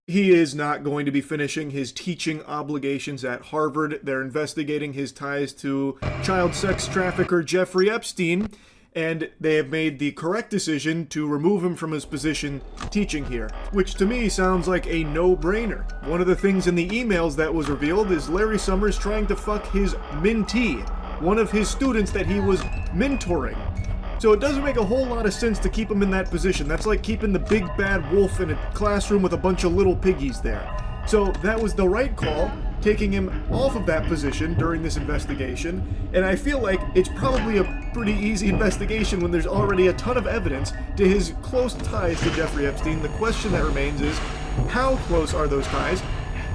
He is not going to be finishing his teaching obligations at Harvard. They're investigating his ties to child sex trafficker Jeffrey Epstein, and they have made the correct decision to remove him from his position teaching here, which to me sounds like a no-brainer. One of the things in the emails that was revealed is Larry Summers trying to fuck his mentee, one of his students that he was mentoring. So it doesn't make a whole lot of sense to keep him in that position. That's like keeping the big bad wolf in a classroom with a bunch of little piggies there. So that was the right call, taking him off of that position during this investigation, and I feel like it's probably a pretty easy investigation when there's already a ton of evidence to his close ties to Jeffrey Epstein. The question that remains is, how close are those ties?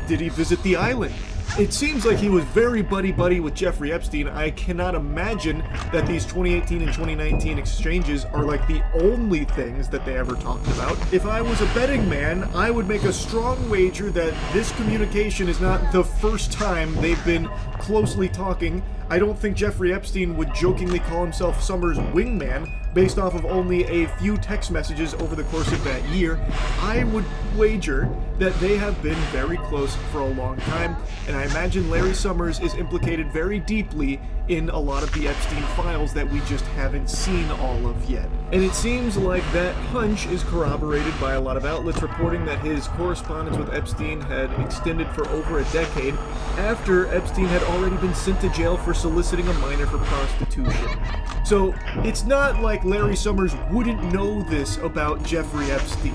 Did he visit the island? It seems like he was very buddy-buddy with Jeffrey Epstein. I cannot imagine that these 2018 and 2019 exchanges are like the only things that they ever talked about. If I was a betting man, I would make a strong wager that this communication is not the first time they've been closely talking. I don't think Jeffrey Epstein would jokingly call himself Summers' wingman based off of only a few text messages over the course of that year. I would wager that they have been very close for a long time, and I imagine Larry Summers is implicated very deeply in a lot of the Epstein files that we just haven't seen all of yet. And it seems like that hunch is corroborated by a lot of outlets reporting that his correspondence with Epstein had extended for over a decade after Epstein had already been sent to jail for soliciting a minor for prostitution. So it's not like Larry Summers wouldn't know this about Jeffrey Epstein.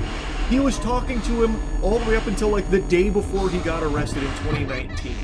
He was talking to him all the way up until like the day before he got arrested in 2019.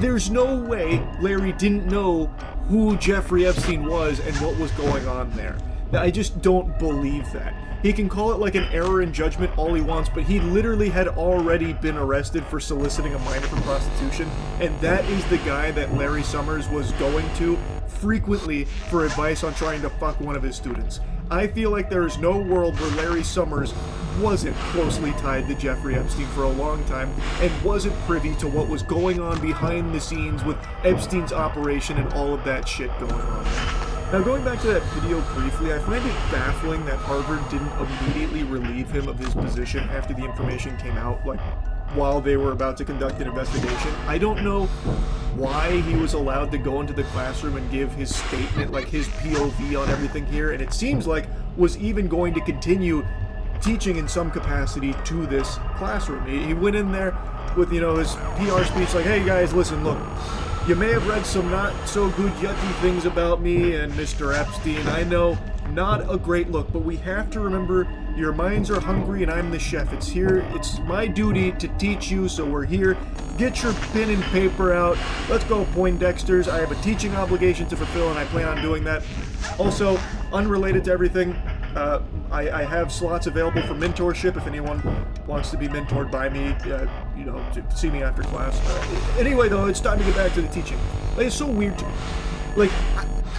There's no way Larry didn't know who Jeffrey Epstein was and what was going on there. I just don't believe that. He can call it like an error in judgment all he wants, but he literally had already been arrested for soliciting a minor for prostitution, and that is the guy that Larry Summers was going to frequently for advice on trying to fuck one of his students. I feel like there is no world where Larry Summers wasn't closely tied to Jeffrey Epstein for a long time and wasn't privy to what was going on behind the scenes with Epstein's operation and all of that shit going on. Now, going back to that video briefly, I find it baffling that Harvard didn't immediately relieve him of his position after the information came out, like, while they were about to conduct an investigation. I don't know why he was allowed to go into the classroom and give his statement, like his POV on everything here, and it seems like was even going to continue teaching in some capacity to this classroom. He went in there with, his PR speech like, hey guys, listen, look, you may have read some not so good yucky things about me and Mr. Epstein. I know, not a great look, but we have to remember your minds are hungry and I'm the chef. It's my duty to teach you, so we're here. Get your pen and paper out. Let's go, Poindexters. I have a teaching obligation to fulfill and I plan on doing that. Also, unrelated to everything, I have slots available for mentorship if anyone wants to be mentored by me, to see me after class. Anyway, though, it's time to get back to the teaching. Like, it's so weird to me. Like,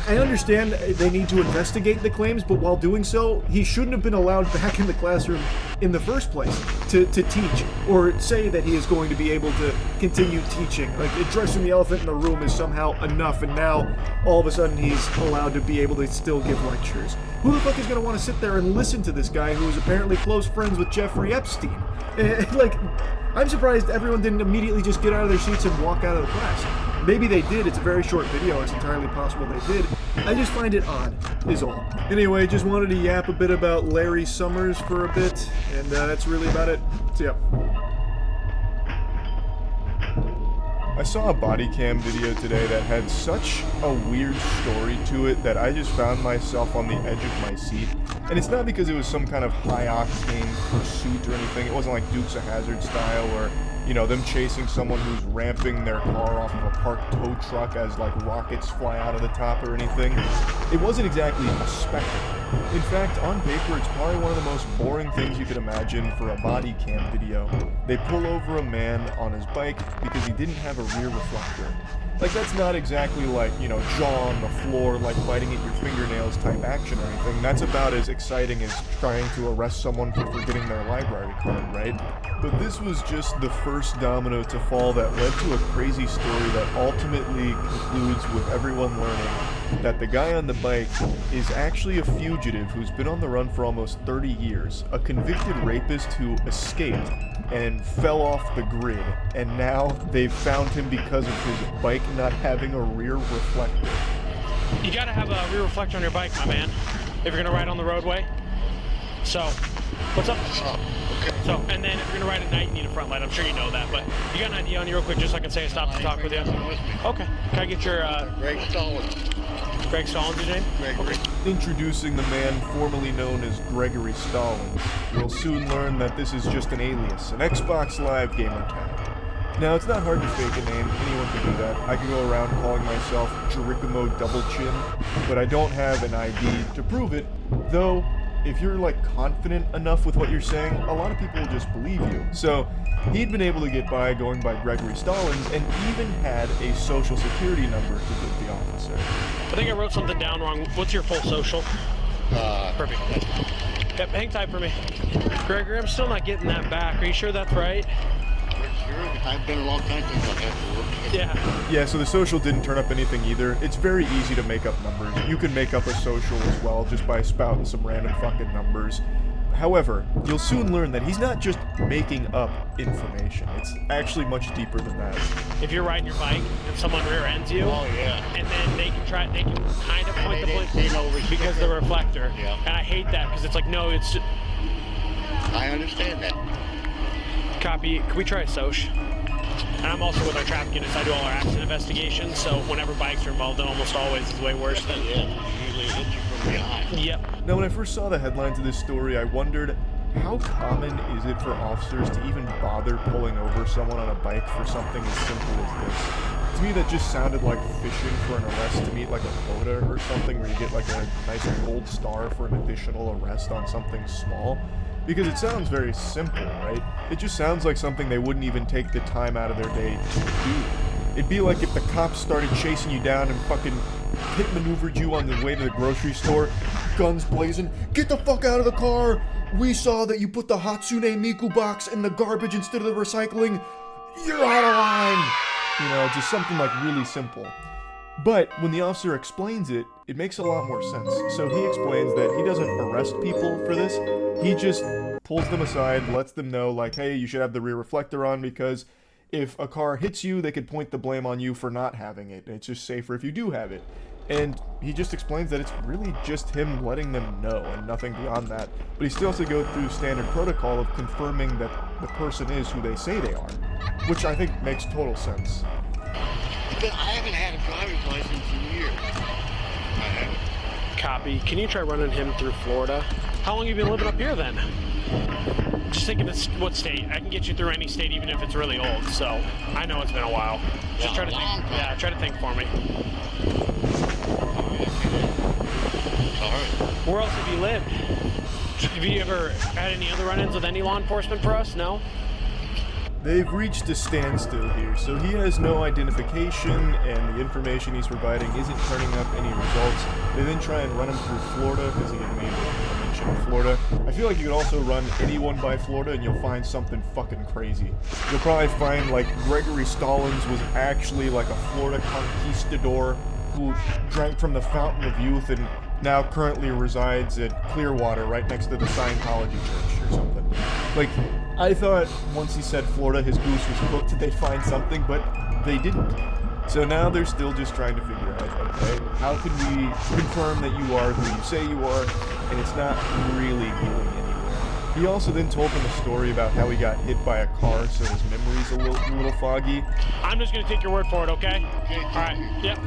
I understand they need to investigate the claims, but while doing so, he shouldn't have been allowed back in the classroom in the first place to teach, or say that he is going to be able to continue teaching. Like, addressing the elephant in the room is somehow enough, and now, all of a sudden, he's allowed to be able to still give lectures. Who the fuck is going to want to sit there and listen to this guy who is apparently close friends with Jeffrey Epstein? Like, I'm surprised everyone didn't immediately just get out of their seats and walk out of the class. Maybe they did. It's a very short video. It's entirely possible they did. I just find it odd, is all. Anyway, just wanted to yap a bit about Larry Summers for a bit, and that's really about it. See ya. I saw a body cam video today that had such a weird story to it that I just found myself on the edge of my seat. And it's not because it was some kind of high-octane pursuit or anything. It wasn't like Dukes of Hazzard style or, them chasing someone who's ramping their car off of a parked tow truck as, like, rockets fly out of the top or anything. It wasn't exactly a spectacle. In fact, on paper, it's probably one of the most boring things you could imagine for a body cam video. They pull over a man on his bike because he didn't have a rear reflector. Like, that's not exactly like, jaw on the floor, like biting at your fingernails type action or anything. That's about as exciting as trying to arrest someone for forgetting their library card, right? But this was just the first first domino to fall that led to a crazy story that ultimately concludes with everyone learning that the guy on the bike is actually a fugitive who's been on the run for almost 30 years, a convicted rapist who escaped and fell off the grid, and now they've found him because of his bike not having a rear reflector. You gotta have a rear reflector on your bike, my man, if you're gonna ride on the roadway. So, what's up? Okay. So, and then if you're gonna ride at night, you need a front light. I'm sure you know that, but you got an idea on you real quick, just so I can say I stopped to talk with you? Okay. Can I get your, Greg Stallings. Greg Stallings, your name? Gregory. Introducing the man formerly known as Gregory Stallings. We'll soon learn that this is just an alias, an Xbox Live gamer tag. Now, it's not hard to fake a name, anyone can do that. I can go around calling myself Jericho Double Chin, but I don't have an ID to prove it, though if you're like confident enough with what you're saying, a lot of people will just believe you. So, he'd been able to get by going by Gregory Stallings and even had a social security number to give the officer. I think I wrote something down wrong. What's your full social? Perfect. Yep, hang tight for me. Gregory, I'm still not getting that back. Are you sure that's right? Sure, I've been a long time since I've had to look at it. Yeah. Yeah, so the social didn't turn up anything either. It's very easy to make up numbers. You can make up a social as well just by spouting some random fucking numbers. However, you'll soon learn that he's not just making up information. It's actually much deeper than that. If you're riding your bike and someone rear ends you, Oh, yeah. and then they can kind of point they the didn't blade see no reflector. because the reflector. Yeah. And I hate that because it's like, no, it's just, I understand that. copy. Can we try a soch? And I'm also with our traffic units. I do all our accident investigations, so whenever bikes are involved, it almost always is way worse than. Yeah, usually hit you from behind. Yep. Now, when I first saw the headlines of this story, I wondered, how common is it for officers to even bother pulling over someone on a bike for something as simple as this? To me, that just sounded like fishing for an arrest to meet like a quota or something where you get like a nice gold star for an additional arrest on something small. Because it sounds very simple, right? It just sounds like something they wouldn't even take the time out of their day to do. It'd be like if the cops started chasing you down and fucking pit maneuvered you on the way to the grocery store, guns blazing, get the fuck out of the car! We saw that you put the Hatsune Miku box in the garbage instead of the recycling. You're out of line! You know, just something like really simple. But when the officer explains it, it makes a lot more sense. So he explains that he doesn't arrest people for this. He just pulls them aside, lets them know, like, hey, you should have the rear reflector on because if a car hits you, they could point the blame on you for not having it. And it's just safer if you do have it. And he just explains that it's really just him letting them know and nothing beyond that. But he still has to go through standard protocol of confirming that the person is who they say they are, which I think makes total sense. But I haven't had a driver's license in years. I haven't. Copy. Can you try running him through Florida? How long have you been living up here then? Just thinking of what state. I can get you through any state even if it's really old, so I know it's been a while. Just Yeah, try to long think. time. Yeah, try to think for me. Sorry. Where else have you lived? Have you ever had any other run-ins with any law enforcement for us? No? They've reached a standstill here, so he has no identification, and the information he's providing isn't turning up any results. They then try and run him through Florida, because he had made a mention of Florida. I feel like you could also run anyone by Florida, and you'll find something fucking crazy. You'll probably find, like, Gregory Stallings was actually, like, a Florida conquistador who drank from the fountain of youth and now currently resides at Clearwater, right next to the Scientology church or something. Like, I thought once he said Florida, his goose was cooked, they'd find something, but they didn't. So now they're still just trying to figure out, okay, how can we confirm that you are who you say you are, and it's not really going anywhere. He also then told them a story about how he got hit by a car, so his memory's a little foggy. I'm just gonna take your word for it, okay? Alright, yep.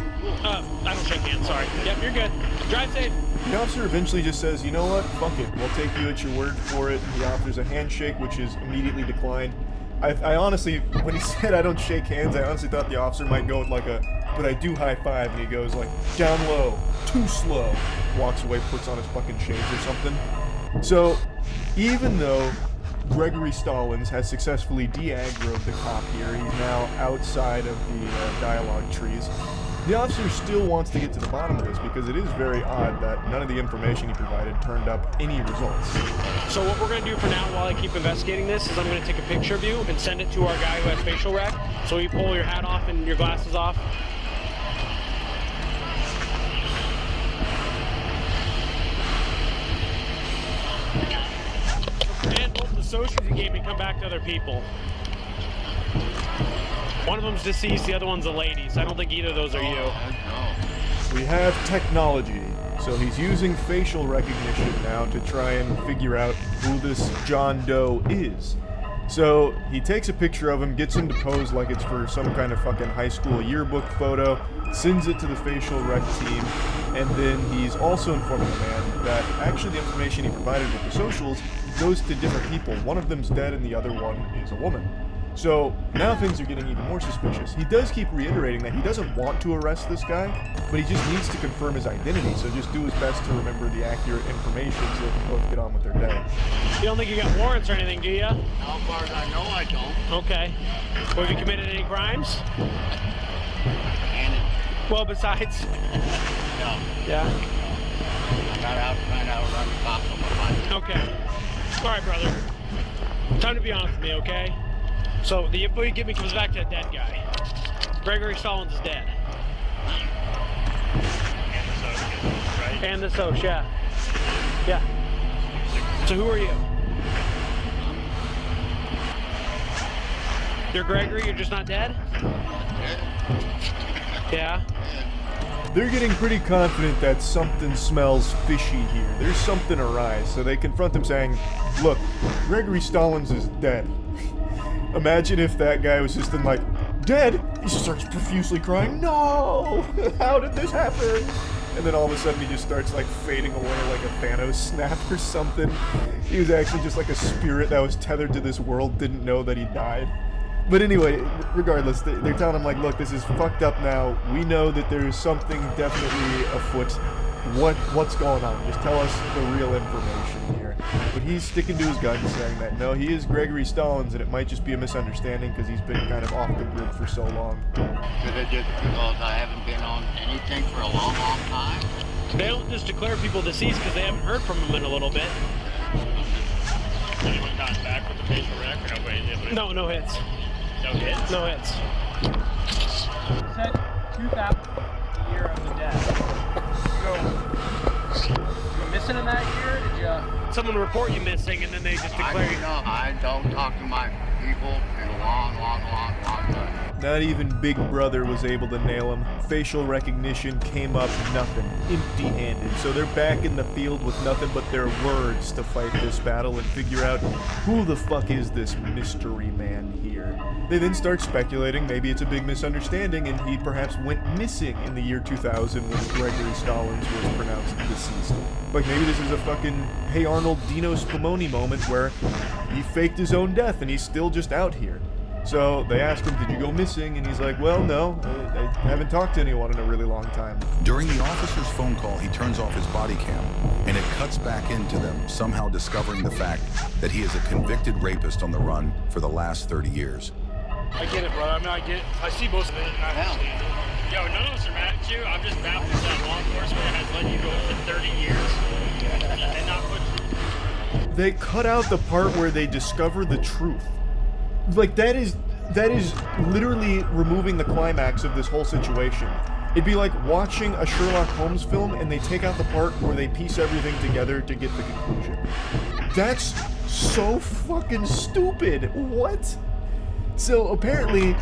I don't shake hands, sorry. Yep, you're good. Drive safe. The officer eventually just says, you know what, fuck it, we'll take you at your word for it. He offers a handshake, which is immediately declined. I honestly, when he said I don't shake hands, I honestly thought the officer might go with like a, but I do high five, and he goes like, down low, too slow, walks away, puts on his fucking shades or something. So, even though Gregory Stallings has successfully de-aggroed the cop here, he's now outside of the dialogue trees, The officer still wants to get to the bottom of this because it is very odd that none of the information he provided turned up any results. So what we're going to do for now while I keep investigating this is I'm going to take a picture of you and send it to our guy who has facial rec. So you pull your hat off and your glasses off. And both the socials you gave me come back to other people. One of them's deceased, the other one's a lady, so I don't think either of those are you. We have technology, so he's using facial recognition now to try and figure out who this John Doe is. So he takes a picture of him, gets him to pose like it's for some kind of fucking high school yearbook photo, sends it to the facial rec team, and then he's also informing the man that actually the information he provided with the socials goes to different people. One of them's dead and the other one is a woman. So now things are getting even more suspicious. He does keep reiterating that he doesn't want to arrest this guy, but he just needs to confirm his identity, so just do his best to remember the accurate information so they can both get on with their day. You don't think you got warrants or anything, do you? How far as I know, I don't. Okay. Well, have you committed any crimes? And Well, besides... no, Yeah? I got out trying to outrun the cops on my bike. Okay. All right, brother. Time to be honest with me, okay? So the info you give me comes back to a dead guy. Gregory Stallings is dead. And the Soch, yeah. Yeah. So who are you? You're Gregory, you're just not dead? Yeah. They're getting pretty confident that something smells fishy here. There's something awry, so they confront him saying, look, Gregory Stallings is dead. Imagine if that guy was just in like, dead? He starts profusely crying, no! How did this happen? And then all of a sudden he just starts like fading away like a Thanos snap or something. He was actually just like a spirit that was tethered to this world, didn't know that he died. But anyway, regardless, they're telling him like, look, this is fucked up now. We know that there's something definitely afoot. What's going on? Just tell us the real information here. But he's sticking to his guns, saying that no, he is Gregory Stallings, and it might just be a misunderstanding because he's been kind of off the grid for so long. Should it just because I haven't been on anything for a long, long time? They don't just declare people deceased because they haven't heard from them in a little bit. Anyone gotten back with the facial rec or nobody's able to? No, no hits. No hits? No hits. Said 2000, the year of the death. You go missing in that year? Did you? Someone report you missing and then they just declare you. I don't talk to my people in a long, long, long, long time. Not even Big Brother was able to nail him. Facial recognition came up nothing, empty-handed. So they're back in the field with nothing but their words to fight this battle and figure out who the fuck is this mystery man here. They then start speculating maybe it's a big misunderstanding and he perhaps went missing in the year 2000 when Gregory Stallings was pronounced deceased. Like maybe this is a fucking Hey Arnold Dino Spumoni moment where he faked his own death and he's still just out here. So they ask him, did you go missing? And he's like, well, no, I haven't talked to anyone in a really long time. During the officer's phone call, he turns off his body cam, and it cuts back into them, somehow discovering the fact that he is a convicted rapist on the run for the last 30 years. I get it, brother. I mean, I get it. I see both of it, and I understand it. Yo, none of us are mad at you. I'm just baffled that law enforcement has let you go for 30 years and not put... They cut out the part where they discover the truth. Like, that is literally removing the climax of this whole situation. It'd be like watching a Sherlock Holmes film and they take out the part where they piece everything together to get the conclusion. That's so fucking stupid. What? So apparently,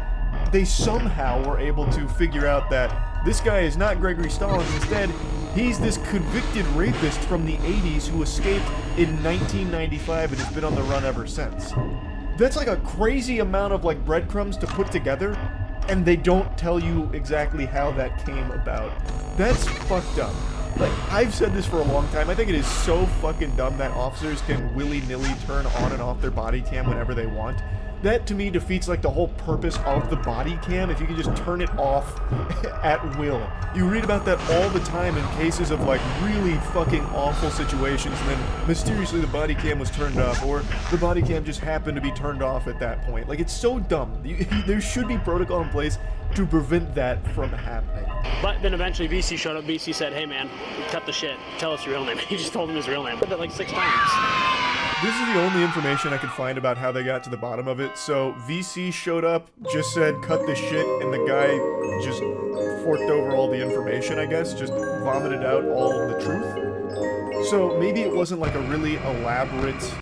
they somehow were able to figure out that this guy is not Gregory Stallings. Instead, he's this convicted rapist from the 80s who escaped in 1995 and has been on the run ever since. That's like a crazy amount of like breadcrumbs to put together, and they don't tell you exactly how that came about. That's fucked up. Like, I've said this for a long time, I think it is so fucking dumb that officers can willy-nilly turn on and off their body cam whenever they want. that to me defeats like the whole purpose of the body cam if you can just turn it off at will. You read about that all the time in cases of like really fucking awful situations, and then mysteriously the body cam was turned off, or the body cam just happened to be turned off at that point. Like, it's so dumb. There should be protocol in place to prevent that from happening. But then eventually VC showed up. VC said, hey man, cut the shit. Tell us your real name. He just told him his real name. Did that like 6 times. This is the only information I could find about how they got to the bottom of it. So VC showed up, just said cut the shit, and the guy just forked over all the information, I guess, just vomited out all of the truth. So maybe it wasn't like a really elaborate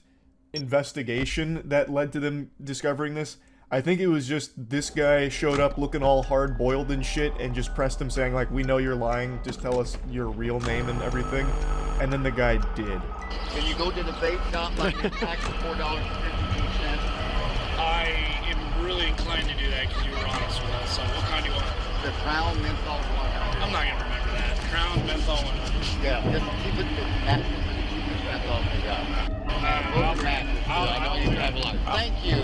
investigation that led to them discovering this. I think it was just this guy showed up looking all hard-boiled and shit and just pressed him saying like, we know you're lying, just tell us your real name and everything. And then the guy did. Can you go to the vape shop like your tax of $4.52? I am really inclined to do that because you were honest with us. So what kind do you want? The Crown Menthol 100. I'm not gonna remember that. Crown Menthol 100. Yeah, just keep it the cheapest menthol we got. Both matches. I know you have a light. Thank you.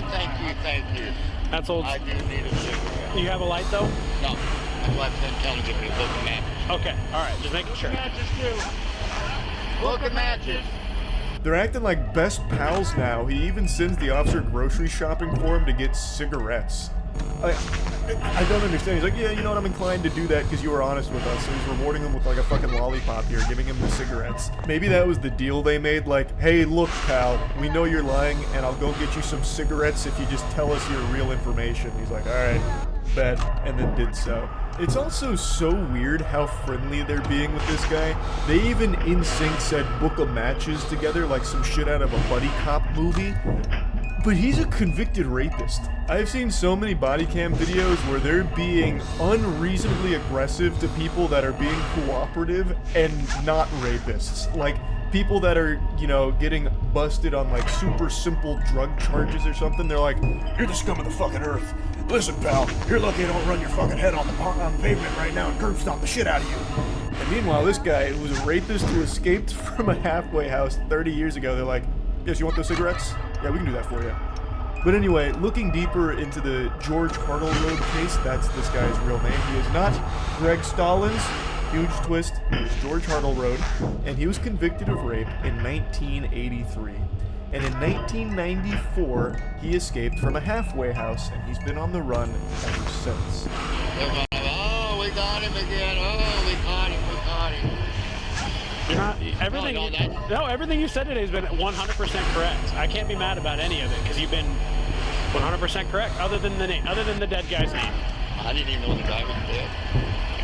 That's old. I do need a cigarette. You have a light though? No, that's why I'm telling you to book a match. Okay, alright, just making sure. Book a matches. They're acting like best pals now. He even sends the officer grocery shopping for him to get cigarettes. I don't understand. He's like, yeah, you know what, I'm inclined to do that because you were honest with us. So he's rewarding him with like a fucking lollipop here, giving him the cigarettes. Maybe that was the deal they made, like, hey, look, pal, we know you're lying, and I'll go get you some cigarettes if you just tell us your real information. He's like, alright, bet, and then did so. It's also so weird how friendly they're being with this guy. They even in sync said book of matches together like some shit out of a buddy cop movie. But he's a convicted rapist. I've seen so many body cam videos where they're being unreasonably aggressive to people that are being cooperative and not rapists. Like, people that are, you know, getting busted on like super simple drug charges or something. They're like, you're the scum of the fucking earth. Listen, pal, you're lucky I don't run your fucking head on the pavement right now and curb stomp the shit out of you. And meanwhile, this guy who was a rapist who escaped from a halfway house 30 years ago, they're like, yes, you want those cigarettes? Yeah, we can do that for you. But anyway, looking deeper into the George Hartleroad case, that's this guy's real name. He is not Greg Stallings. Huge twist. He was George Hartleroad, and he was convicted of rape in 1983. And in 1994, he escaped from a halfway house, and he's been on the run ever since. They're going, oh, we got him again. Oh, we caught him. You're not, everything you said today has been 100% correct. I can't be mad about any of it because you've been 100% correct, other than the name, other than the dead guy's name. I didn't even know the guy was dead.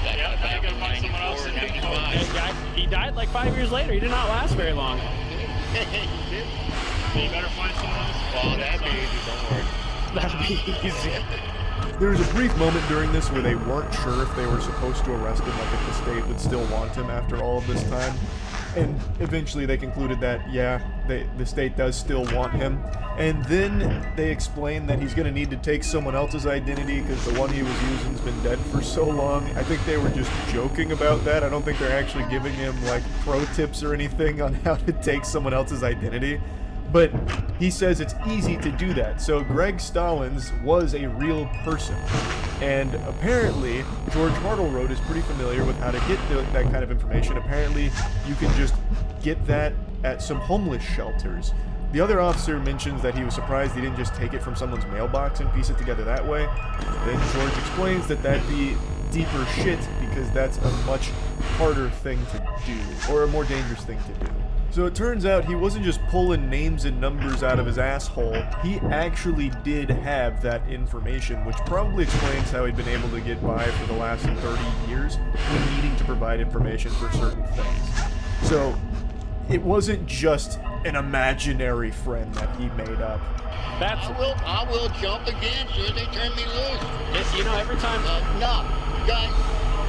Yeah, now you gotta find someone else to think about. Dead guy, he died like 5 years later. He did not last very long. You better find someone else. Oh, that'd be easy, don't worry. That'd be easy. There was a brief moment during this where they weren't sure if they were supposed to arrest him, like if the state would still want him after all of this time. And eventually they concluded that, yeah, the state does still want him. And then they explained that he's going to need to take someone else's identity because the one he was using has been dead for so long. I think they were just joking about that. I don't think they're actually giving him, like, pro tips or anything on how to take someone else's identity. But he says it's easy to do that. So Greg Stallings was a real person. And apparently, George Hartleroad is pretty familiar with how to get that kind of information. Apparently, you can just get that at some homeless shelters. The other officer mentions that he was surprised he didn't just take it from someone's mailbox and piece it together that way. Then George explains that that'd be deeper shit because that's a much harder thing to do, or a more dangerous thing to do. So it turns out he wasn't just pulling names and numbers out of his asshole, he actually did have that information, which probably explains how he'd been able to get by for the last 30 years when needing to provide information for certain things. So it wasn't just an imaginary friend that he made up. I will jump again as soon as they turn me loose. You know, every time... No, guys,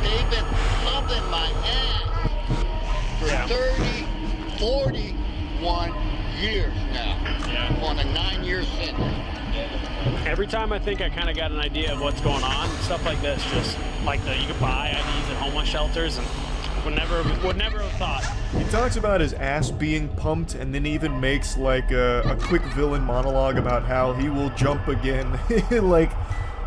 they've been pumping my ass for 41 years now on a 9-year sentence. Every time I think I kind of got an idea of what's going on, stuff like this, just like you could buy IDs at homeless shelters, and Would never have thought. He talks about his ass being pumped and then even makes like a quick villain monologue about how he will jump again. Like,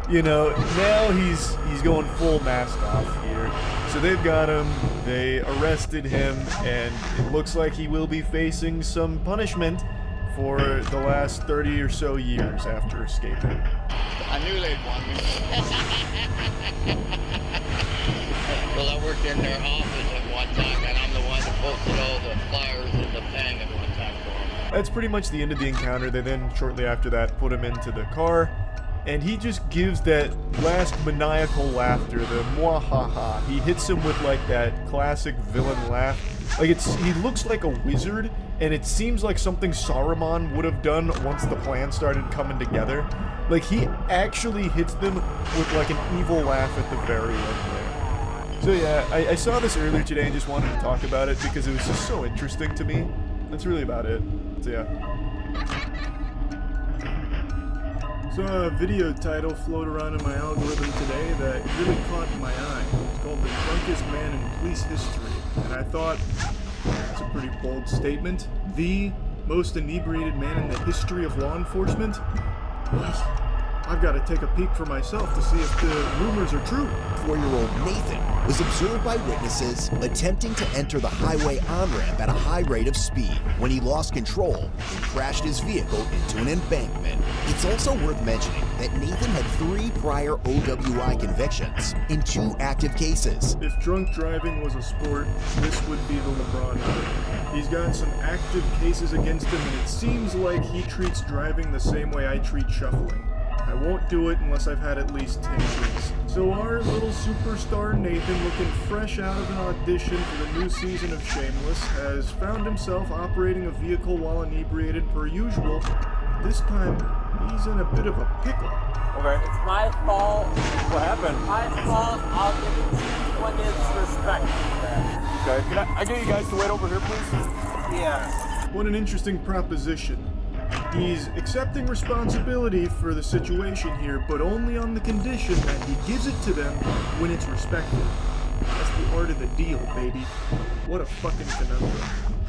you know, now he's going full mask off here. So they've got him, they arrested him, and it looks like he will be facing some punishment for the last 30 or so years after escaping. I knew they'd want me. Well, I worked in their office at one time, and I'm the one that posted all the flyers in the thing at one time for them. That's pretty much the end of the encounter. They then, shortly after that, put him into the car, and he just gives that last maniacal laughter, the mwahaha. He hits him with like that classic villain laugh. Like he looks like a wizard, and it seems like something Saruman would have done once the plan started coming together. Like he actually hits them with like an evil laugh at the very end there. So yeah, I saw this earlier today and just wanted to talk about it because it was just so interesting to me. That's really about it. So yeah. So a video title floated around in my algorithm today that really caught my eye. It's called The Drunkest Man in Police History. And I thought, that's a pretty bold statement. The most inebriated man in the history of law enforcement? Well, I've got to take a peek for myself to see if the rumors are true. 4-year-old Nathan was observed by witnesses attempting to enter the highway on-ramp at a high rate of speed when he lost control and crashed his vehicle into an embankment. It's also worth mentioning that Nathan had 3 prior OWI convictions in 2 active cases. If drunk driving was a sport, this would be the LeBron of it. He's got some active cases against him, and it seems like he treats driving the same way I treat shuffling. I won't do it unless I've had at least 10 drinks. So our little superstar Nathan, looking fresh out of an audition for the new season of Shameless, has found himself operating a vehicle while inebriated per usual. This time, he's in a bit of a pickle. Okay. It's my fault. What happened? My fault. I'll give it to you when it's respect. Okay. Can I get you guys to wait over here, please? Yeah. What an interesting proposition. He's accepting responsibility for the situation here, but only on the condition that he gives it to them when it's respected. That's the art of the deal, baby. What a fucking conundrum.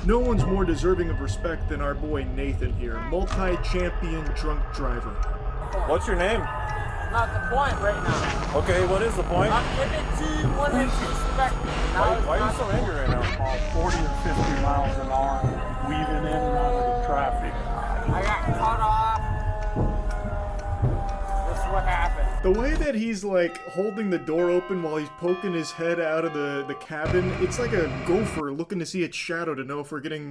No one's more deserving of respect than our boy Nathan here, multi-champion drunk driver. What's your name? Not the point right now. Okay, what is the point? I'll give it to you when it's respected. Why are you so angry right now? 40 or 50 miles an hour, weaving in and out of the traffic. I got cut off. This is what happened. The way that he's like holding the door open while he's poking his head out of the cabin, it's like a gopher looking to see its shadow to know if we're getting